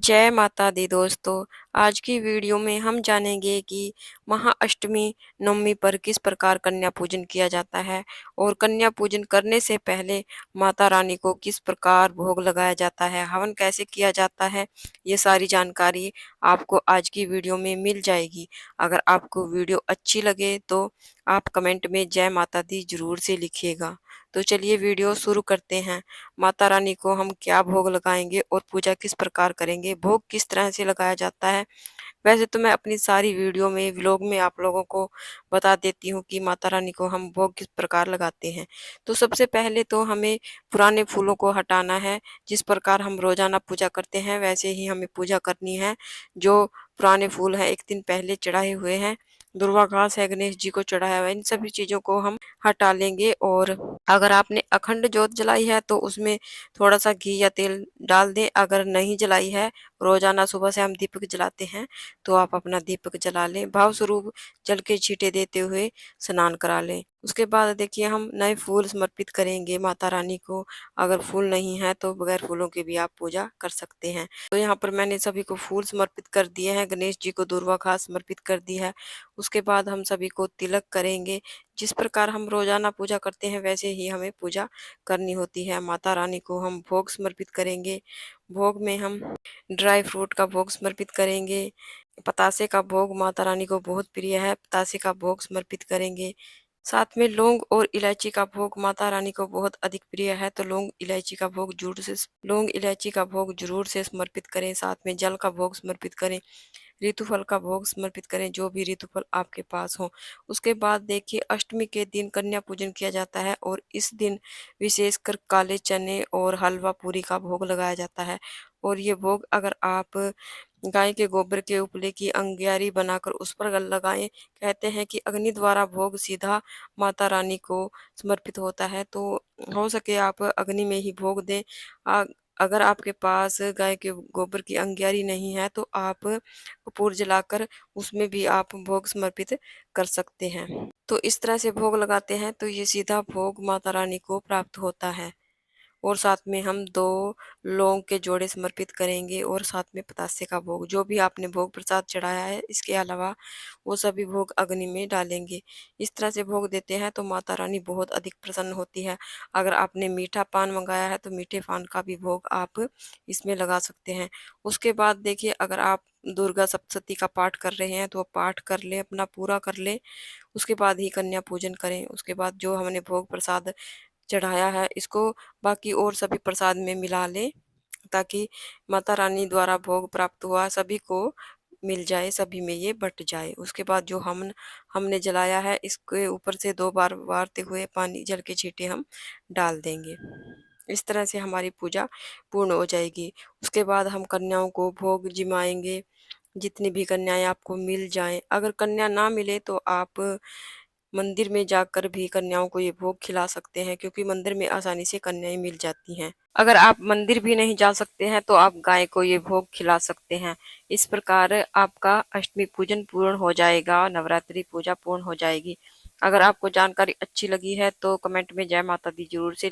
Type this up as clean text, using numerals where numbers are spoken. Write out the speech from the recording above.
जय माता दी दोस्तों। आज की वीडियो में हम जानेंगे कि महाअष्टमी नवमी पर किस प्रकार कन्या पूजन किया जाता है और कन्या पूजन करने से पहले माता रानी को किस प्रकार भोग लगाया जाता है, हवन कैसे किया जाता है। ये सारी जानकारी आपको आज की वीडियो में मिल जाएगी। अगर आपको वीडियो अच्छी लगे तो आप कमेंट में जय माता दी जरूर से लिखिएगा। तो चलिए वीडियो शुरू करते हैं। माता रानी को हम क्या भोग लगाएंगे और पूजा किस प्रकार करेंगे, भोग किस तरह से लगाया जाता है। वैसे तो मैं अपनी सारी वीडियो में व्लॉग में आप लोगों को बता देती हूँ कि माता रानी को हम भोग किस प्रकार लगाते हैं। तो सबसे पहले तो हमें पुराने फूलों को हटाना है। जिस प्रकार हम रोजाना पूजा करते हैं वैसे ही हमें पूजा करनी है। जो पुराने फूल हैं एक दिन पहले चढ़ाए हुए हैं, दुर्वा घास है, गणेश जी को चढ़ाया हुआ है, इन सभी चीजों को हम हटा लेंगे। और अगर आपने अखंड जोत जलाई है तो उसमें थोड़ा सा घी या तेल डाल दें। अगर नहीं जलाई है, रोजाना सुबह से हम दीपक जलाते हैं, तो आप अपना दीपक जला लें। भाव स्वरूप जल के छींटे देते हुए स्नान करा लें। उसके बाद देखिए हम नए फूल समर्पित करेंगे माता रानी को। अगर फूल नहीं है तो बगैर फूलों के भी आप पूजा कर सकते हैं। तो यहाँ पर मैंने सभी को फूल समर्पित कर दिए हैं, गणेश जी को दूर्वा घास समर्पित कर दी है। उसके बाद हम सभी को तिलक करेंगे। जिस प्रकार हम रोजाना पूजा करते हैं वैसे ही हमें पूजा करनी होती है। माता रानी को हम भोग समर्पित करेंगे। भोग में हम ड्राई फ्रूट का भोग समर्पित करेंगे। पतासे का भोग माता रानी को बहुत प्रिय है, पतासे का भोग समर्पित करेंगे। साथ में लौंग और इलायची का भोग माता रानी को बहुत अधिक प्रिय है, तो लौंग इलायची का भोग जरूर से समर्पित करें। साथ में जल का भोग समर्पित करें, ऋतुफल का भोग समर्पित करें, जो भी ऋतुफल आपके पास हो। उसके बाद देखिए अष्टमी के दिन कन्या पूजन किया जाता है और इस दिन विशेषकर काले चने और हलवा पूरी का भोग लगाया जाता है। और ये भोग अगर आप गाय के गोबर के उपले की अंगियारी बनाकर उस पर लगाएं। कहते हैं कि अग्नि द्वारा भोग सीधा माता रानी को समर्पित होता है, तो हो सके आप अग्नि में ही भोग दें। अगर आपके पास गाय के गोबर की अंगियारी नहीं है तो आप कपूर जलाकर उसमें भी आप भोग समर्पित कर सकते हैं। तो इस तरह से भोग लगाते हैं तो ये सीधा भोग माता रानी को प्राप्त होता है। और साथ में हम 2 लौंग के जोड़े समर्पित करेंगे और साथ में पतासे का भोग, जो भी आपने भोग प्रसाद चढ़ाया है इसके अलावा वो सभी भोग अग्नि में डालेंगे। इस तरह से भोग देते हैं तो माता रानी बहुत अधिक प्रसन्न होती है। अगर आपने मीठा पान मंगाया है तो मीठे पान का भी भोग आप इसमें लगा सकते हैं। उसके बाद देखिए अगर आप दुर्गा सप्तशती का पाठ कर रहे हैं तो पाठ कर लें, अपना पूरा कर लें। उसके बाद ही कन्या पूजन करें। उसके बाद जो हमने भोग प्रसाद चढ़ाया है इसको बाकी और सभी प्रसाद में मिला लें, ताकि माता रानी द्वारा भोग प्राप्त हुआ सभी को मिल जाए, सभी में ये बट जाए। उसके बाद जो हमने जलाया है इसके ऊपर से 2 बार वारते हुए पानी जल के छींटे हम डाल देंगे। इस तरह से हमारी पूजा पूर्ण हो जाएगी। उसके बाद हम कन्याओं को भोग जिमाएंगे, जितनी भी कन्याएं आपको मिल जाएं। अगर कन्या ना मिले तो आप मंदिर में जाकर भी कन्याओं को ये भोग खिला सकते हैं, क्योंकि मंदिर में आसानी से कन्याएं मिल जाती हैं। अगर आप मंदिर भी नहीं जा सकते हैं तो आप गाय को ये भोग खिला सकते हैं। इस प्रकार आपका अष्टमी पूजन पूर्ण हो जाएगा, नवरात्रि पूजा पूर्ण हो जाएगी। अगर आपको जानकारी अच्छी लगी है तो कमेंट में जय माता दी जरूर से